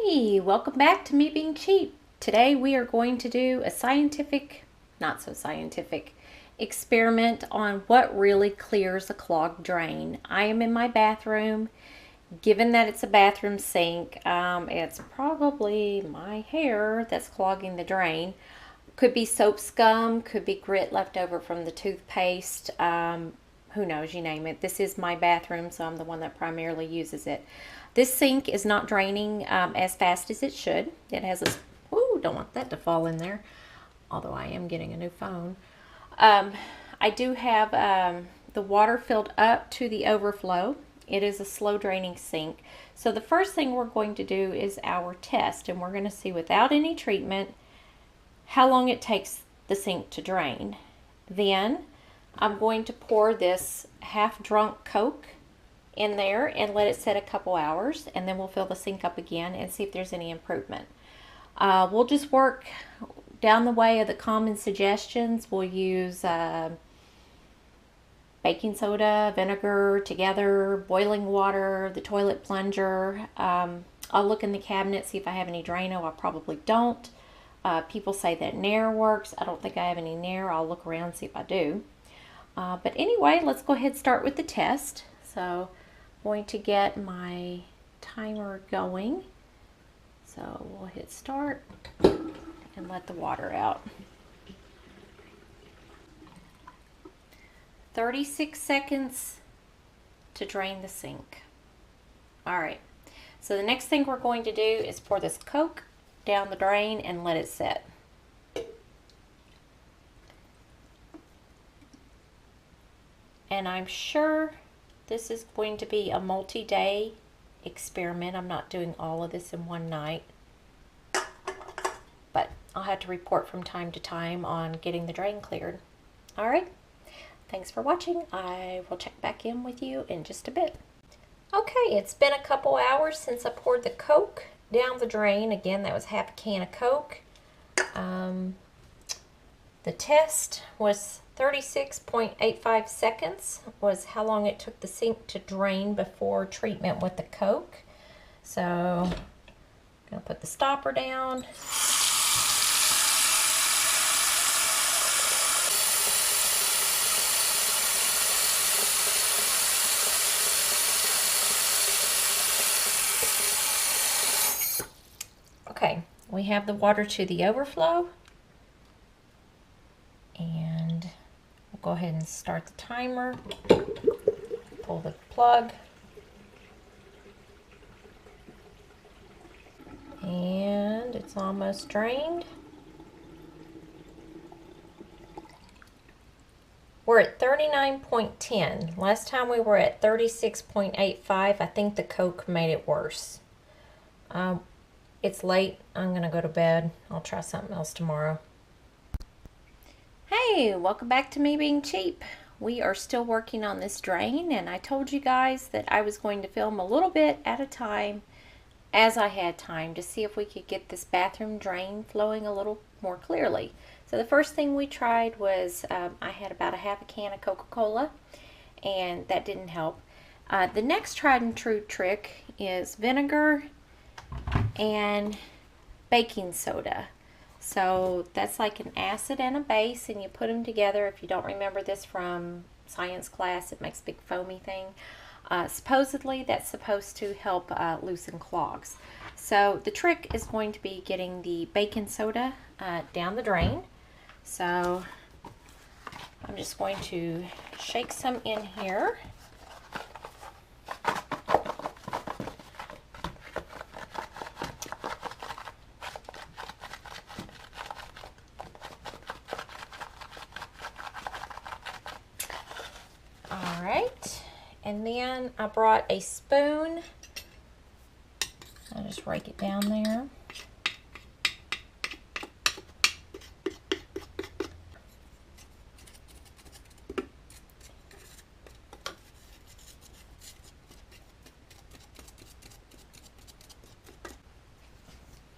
Hey, welcome back to Me Being Cheap. Today we are going to do a scientific, not so scientific, experiment on what really clears a clogged drain. I am in my bathroom. Given that it's a bathroom sink, it's probably my hair that's clogging the drain. Could be soap scum, could be grit left over from the toothpaste. Who knows, you name it. This is my bathroom, so I'm the one that primarily uses it. This sink is not draining as fast as it should. It has a, ooh, don't want that to fall in there, although I am getting a new phone. I do have the water filled up to the overflow. It is a slow draining sink. So the first thing we're going to do is our test, and we're going to see without any treatment how long it takes the sink to drain. Then I'm going to pour this half-drunk Coke in there and let it sit a couple hours, and then we'll fill the sink up again and see if there's any improvement. We'll just work down the way of the common suggestions. We'll use baking soda, vinegar together, boiling water, the toilet plunger. I'll look in the cabinet, see if I have any Drano. I probably don't. People say that Nair works. I don't think I have any Nair. I'll look around, see if I do. But anyway, let's go ahead and start with the test. So I'm going to get my timer going. So we'll hit start and let the water out. 36 seconds to drain the sink. All right, so the next thing we're going to do is pour this Coke down the drain and let it sit. And I'm sure this is going to be a multi-day experiment. I'm not doing all of this in one night, but I'll have to report from time to time on getting the drain cleared. All right, thanks for watching. I will check back in with you in just a bit. Okay, it's been a couple hours since I poured the Coke down the drain. Again, that was half a can of Coke. The test was 36.85 seconds was how long it took the sink to drain before treatment with the Coke. So I'm going to put the stopper down. Okay, we have the water to the overflow, and we'll go ahead and start the timer. Pull the plug, and it's almost drained. We're at 39.10. Last time we were at 36.85. I think the Coke made it worse. It's late. I'm going to go to bed. I'll try something else tomorrow. Hey, welcome back to Me Being Cheap. We are still working on this drain, and I told you guys that I was going to film a little bit at a time as I had time to see if we could get this bathroom drain flowing a little more clearly. So the first thing we tried was I had about a half a can of Coca-Cola, and that didn't help. The next tried and true trick is vinegar and baking soda. So that's like an acid and a base, and you put them together. If you don't remember this from science class, it makes a big foamy thing. Supposedly that's supposed to help loosen clogs. So the trick is going to be getting the baking soda down the drain. So I'm just going to shake some in here. And then I brought a spoon. I'll just rake it down there.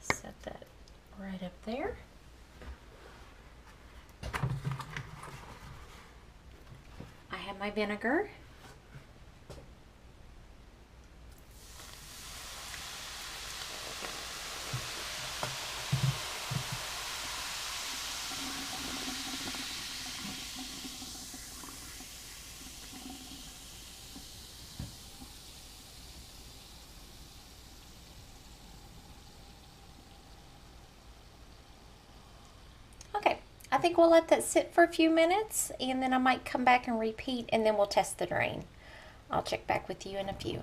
Set that right up there. I have my vinegar. I think we'll let that sit for a few minutes, and then I might come back and repeat, and then we'll test the drain. I'll check back with you in a few.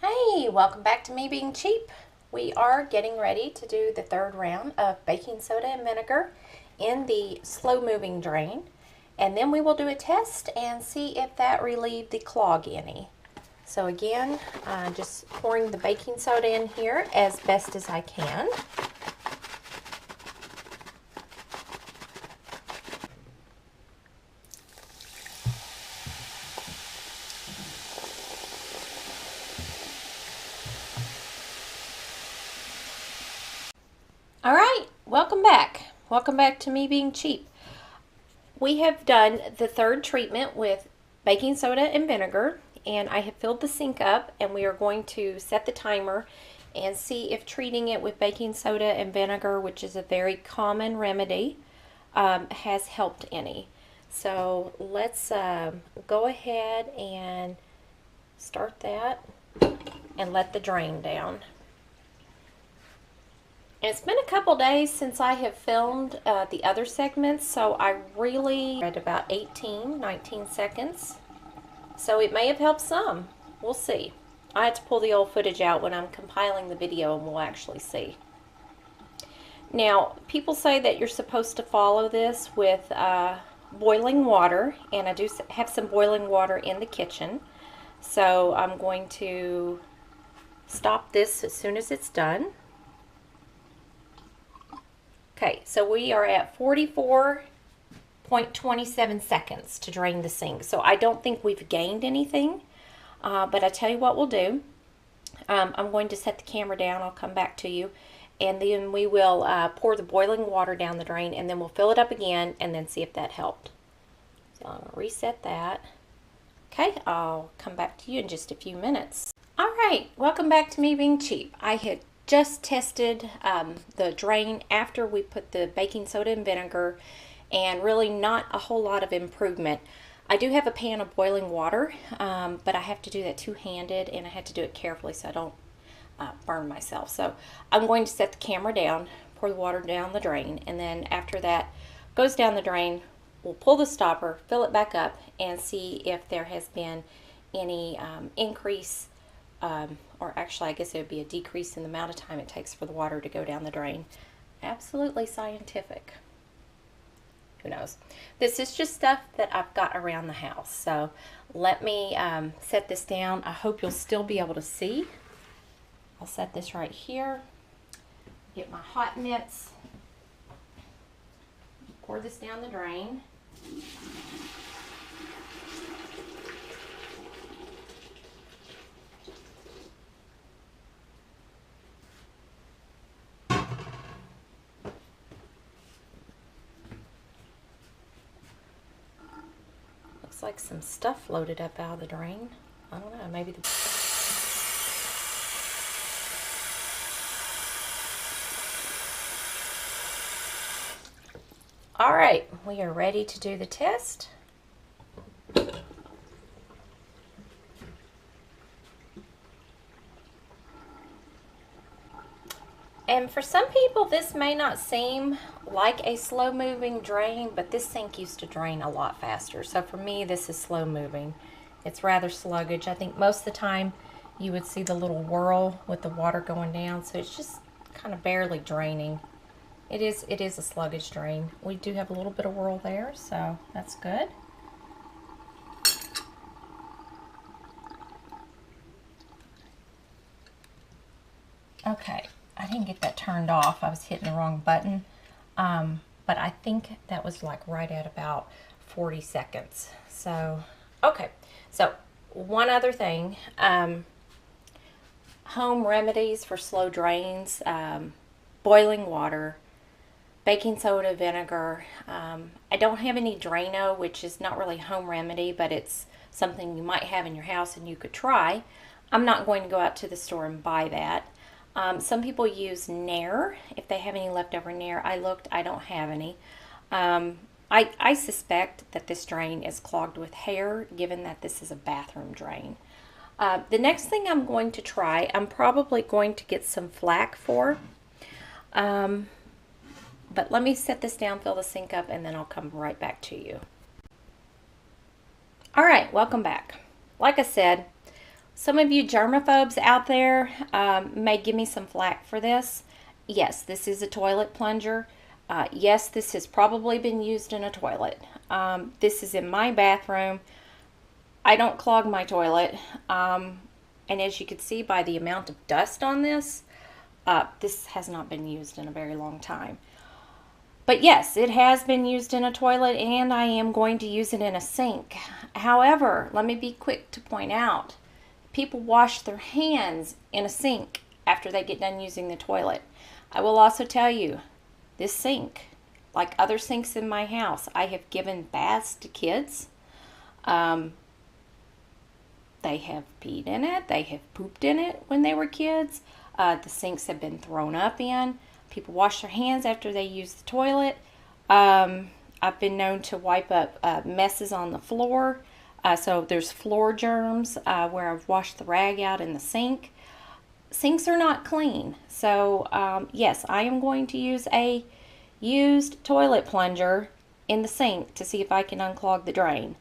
Hey, welcome back to Me Being Cheap. We are getting ready to do the third round of baking soda and vinegar in the slow moving drain, and then we will do a test and see if that relieved the clog any. So again, just pouring the baking soda in here as best as I can. All right, welcome back. Welcome back to Me Being Cheap. We have done the third treatment with baking soda and vinegar, and I have filled the sink up, and we are going to set the timer and see if treating it with baking soda and vinegar, which is a very common remedy, has helped any. So let's go ahead and start that and let the drain down. It's been a couple days since I have filmed the other segments, so I really at about 19 seconds. So it may have helped some. We'll see. I had to pull the old footage out when I'm compiling the video, and we'll actually see. Now, people say that you're supposed to follow this with boiling water, and I do have some boiling water in the kitchen. So I'm going to stop this as soon as it's done. Okay, so we are at 44.27 seconds to drain the sink. So I don't think we've gained anything, but I tell you what we'll do. I'm going to set the camera down. I'll come back to you, and then we will pour the boiling water down the drain, and then we'll fill it up again and then see if that helped. So I'm going to reset that. Okay, I'll come back to you in just a few minutes. All right, welcome back to Me Being Cheap. I had just tested the drain after we put the baking soda and vinegar, and really not a whole lot of improvement. I do have a pan of boiling water, but I have to do that two-handed, and I have to do it carefully so I don't burn myself. So I'm going to set the camera down, pour the water down the drain, and then after that goes down the drain, we'll pull the stopper, fill it back up, and see if there has been any increase, or actually I guess it would be a decrease in the amount of time it takes for the water to go down the drain. Absolutely scientific. Who knows? This is just stuff that I've got around the house. So let me set this down. I hope you'll still be able to see. I'll set this right here. Get my hot mitts. Pour this down the drain. Looks like some stuff floated up out of the drain. I don't know, maybe the... All right, we are ready to do the test. And for some people, this may not seem like a slow-moving drain, but this sink used to drain a lot faster. So for me, this is slow-moving. It's rather sluggish. I think most of the time you would see the little whirl with the water going down, so it's just kind of barely draining. It is a sluggish drain. We do have a little bit of whirl there, so that's good. Okay. I didn't get that turned off. I was hitting the wrong button. But I think that was like right at about 40 seconds. So, okay. So, one other thing. Home remedies for slow drains. Boiling water. Baking soda, vinegar. I don't have any Drano, which is not really a home remedy, but it's something you might have in your house and you could try. I'm not going to go out to the store and buy that. Some people use Nair if they have any leftover Nair. I looked, I don't have any. I I suspect that this drain is clogged with hair, given that this is a bathroom drain. The next thing I'm going to try, I'm probably going to get some flack for. But let me set this down, fill the sink up, and then I'll come right back to you. All right, welcome back. Like I said, some of you germaphobes out there may give me some flack for this. Yes, this is a toilet plunger. Yes, this has probably been used in a toilet. This is in my bathroom. I don't clog my toilet. And as you can see by the amount of dust on this, this has not been used in a very long time. But yes, it has been used in a toilet, and I am going to use it in a sink. However, let me be quick to point out, people wash their hands in a sink after they get done using the toilet. I will also tell you, this sink, like other sinks in my house, I have given baths to kids. They have peed in it. They have pooped in it when they were kids. The sinks have been thrown up in. People wash their hands after they use the toilet. I've been known to wipe up messes on the floor. So there's floor germs where I've washed the rag out in the sink. Sinks are not clean. So yes, I am going to use a used toilet plunger in the sink to see if I can unclog the drain.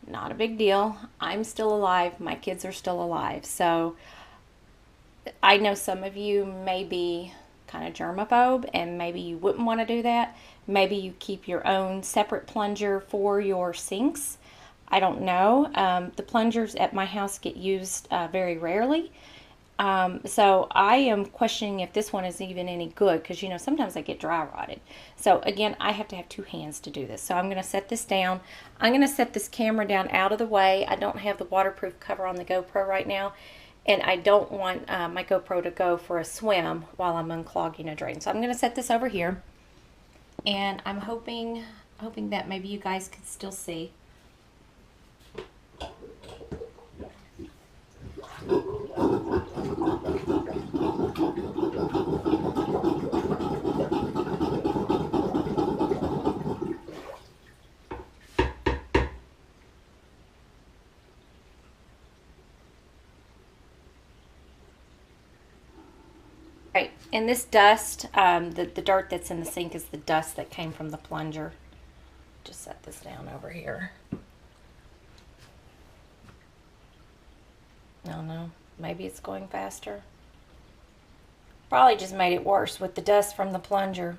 Not a big deal. I'm still alive. My kids are still alive. So I know some of you may be kind of germaphobe and maybe you wouldn't want to do that. Maybe you keep your own separate plunger for your sinks. I don't know. The plungers at my house get used very rarely. So I am questioning if this one is even any good because, you know, sometimes I get dry rotted. So again, I have to have two hands to do this. So I'm going to set this down. I'm going to set this camera down out of the way. I don't have the waterproof cover on the GoPro right now. And I don't want my GoPro to go for a swim while I'm unclogging a drain. So I'm going to set this over here. And I'm hoping that maybe you guys can still see. Right, and this dust, the dirt that's in the sink is the dust that came from the plunger. Just set this down over here. No, maybe it's going faster. Probably just made it worse with the dust from the plunger.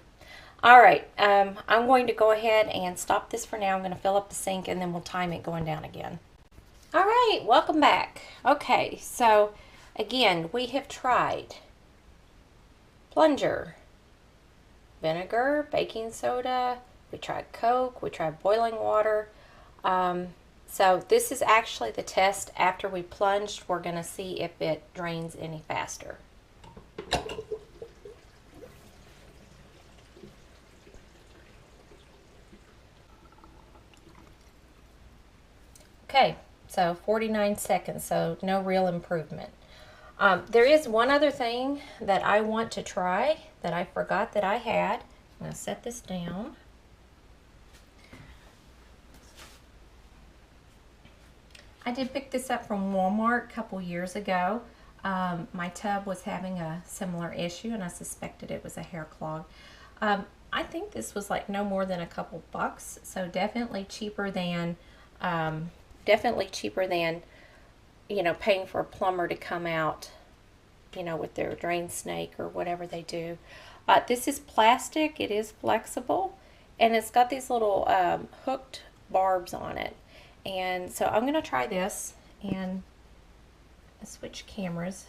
All right, I'm going to go ahead and stop this for now. I'm going to fill up the sink and then we'll time it going down again. All right, welcome back. Okay, so again, we have tried plunger, vinegar, baking soda, we tried Coke, we tried boiling water. So this is actually the test after we plunged. We're going to see if it drains any faster. Okay, so 49 seconds, so no real improvement. There is one other thing that I want to try that I forgot that I had. I'm going to set this down. I did pick this up from Walmart a couple years ago. My tub was having a similar issue and I suspected it was a hair clog. I think this was like no more than a couple bucks, so definitely cheaper than you know, paying for a plumber to come out, you know, with their drain snake or whatever they do. This is plastic, it is flexible, and it's got these little hooked barbs on it. And so I'm going to try this and switch cameras,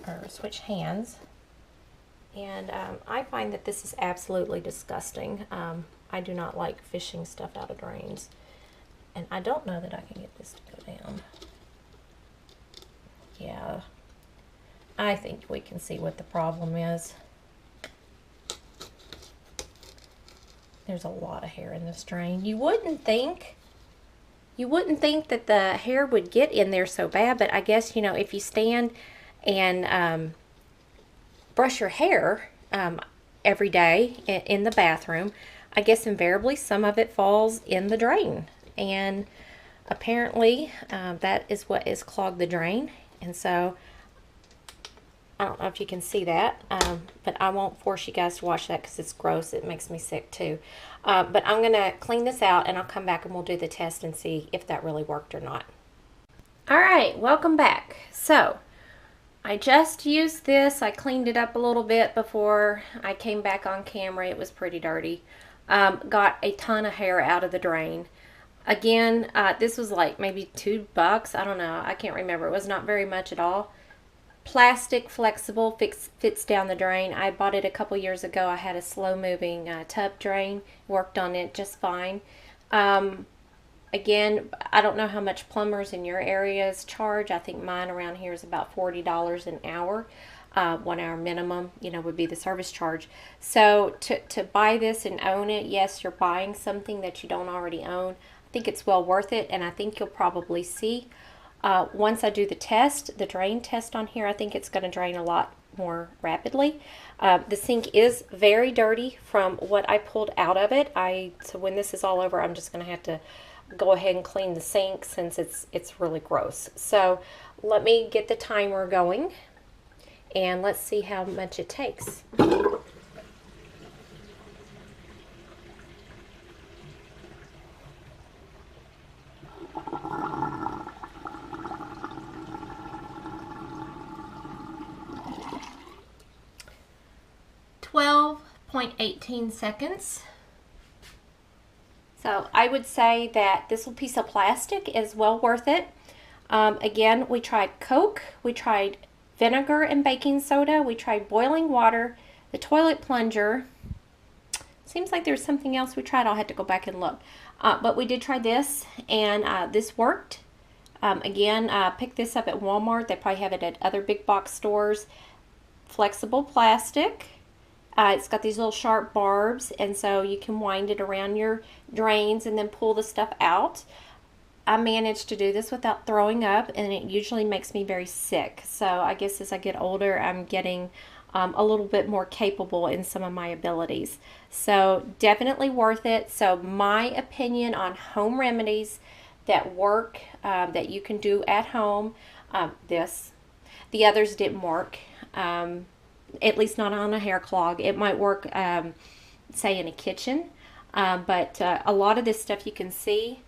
or switch hands. And I find that this is absolutely disgusting. I do not like fishing stuff out of drains. And I don't know that I can get this to go down. Yeah, I think we can see what the problem is. There's a lot of hair in this drain. You wouldn't think that the hair would get in there so bad, but I guess, you know, if you stand and brush your hair every day in the bathroom, I guess invariably some of it falls in the drain. And apparently that is what is clogged the drain. And so I don't know if you can see that, but I won't force you guys to watch that because it's gross. It makes me sick too. But I'm going to clean this out and I'll come back and we'll do the test and see if that really worked or not. All right, welcome back. So I just used this. I cleaned it up a little bit before I came back on camera. It was pretty dirty. Got a ton of hair out of the drain. Again, this was like maybe $2. I don't know. I can't remember. It was not very much at all. Plastic, flexible, fits down the drain. I bought it a couple years ago. I had a slow-moving tub drain. Worked on it just fine. Again, I don't know how much plumbers in your areas charge. I think mine around here is about $40 an hour. 1 hour minimum, would be the service charge. So to buy this and own it, yes, you're buying something that you don't already own. I think it's well worth it, and I think you'll probably see once I do the drain test on here, I think it's going to drain a lot more rapidly. The sink is very dirty from what I pulled out of it. So when this is all over, I'm just going to have to go ahead and clean the sink since it's really gross. So let me get the timer going and let's see how much it takes. $12.18 seconds. So I would say that this little piece of plastic is well worth it. Again, we tried Coke, we tried vinegar and baking soda, we tried boiling water, the toilet plunger. Seems like there's something else we tried. I'll have to go back and look. But we did try this, and this worked. Again, picked this up at Walmart. They probably have it at other big box stores. Flexible plastic. It's got these little sharp barbs, and so you can wind it around your drains and then pull the stuff out. I managed to do this without throwing up, and it usually makes me very sick. So I guess as I get older, I'm getting a little bit more capable in some of my abilities. So definitely worth it. So my opinion on home remedies that work, that you can do at home, the others didn't work. At least not on a hair clog. It might work, say, in a kitchen, but a lot of this stuff you can see.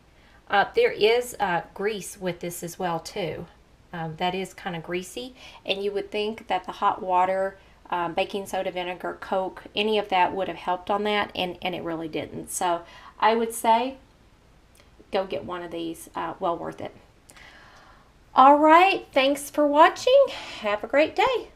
There is grease with this as well, too. That is kind of greasy, and you would think that the hot water, baking soda, vinegar, Coke, any of that would have helped on that, and it really didn't. So I would say go get one of these. Well worth it. All right, thanks for watching. Have a great day.